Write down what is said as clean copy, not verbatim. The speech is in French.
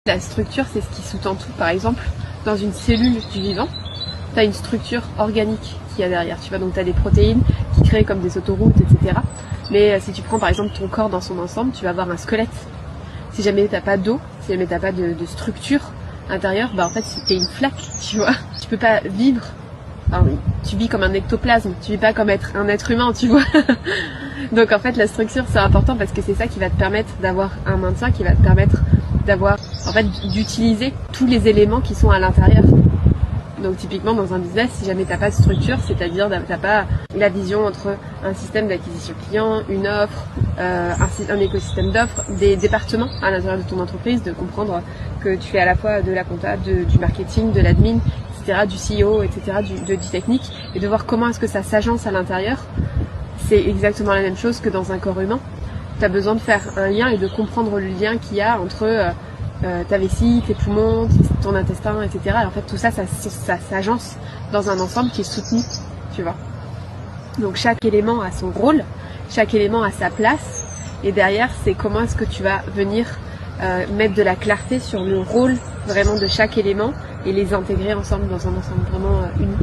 La structure, c'est ce qui sous-tend tout. Par exemple, dans une cellule du vivant, tu as une structure organique qu'il y a derrière. Tu vois, donc tu as des protéines qui créent comme des autoroutes, etc. Mais si tu prends par exemple ton corps dans son ensemble, tu vas avoir un squelette. Si jamais t'as pas d'eau, si jamais t'as pas de structure intérieure, bah en fait t'es une flaque, tu vois. Tu peux pas vivre. Enfin, tu vis comme un ectoplasme, tu vis pas comme un être humain, tu vois. Donc en fait la structure c'est important parce que c'est ça qui va te permettre d'avoir un maintien, qui va te permettre d'avoir, en fait, d'utiliser tous les éléments qui sont à l'intérieur. Donc typiquement dans un business, si jamais t'as pas de structure, c'est-à-dire t'as pas la vision entre un système d'acquisition client, une offre, un écosystème d'offres, des départements à l'intérieur de ton entreprise, de comprendre que tu fais à la fois de la compta, du marketing, de l'admin, etc., du CEO, etc., du technique, et de voir comment est-ce que ça s'agence à l'intérieur. C'est exactement la même chose que dans un corps humain. Tu as besoin de faire un lien et de comprendre le lien qu'il y a entre ta vessie, tes poumons, ton intestin, etc. Et en fait, tout ça, ça s'agence dans un ensemble qui est soutenu, tu vois. Donc chaque élément a son rôle, chaque élément a sa place, et derrière, c'est comment est-ce que tu vas venir mettre de la clarté sur le rôle vraiment de chaque élément et les intégrer ensemble dans un ensemble vraiment uni.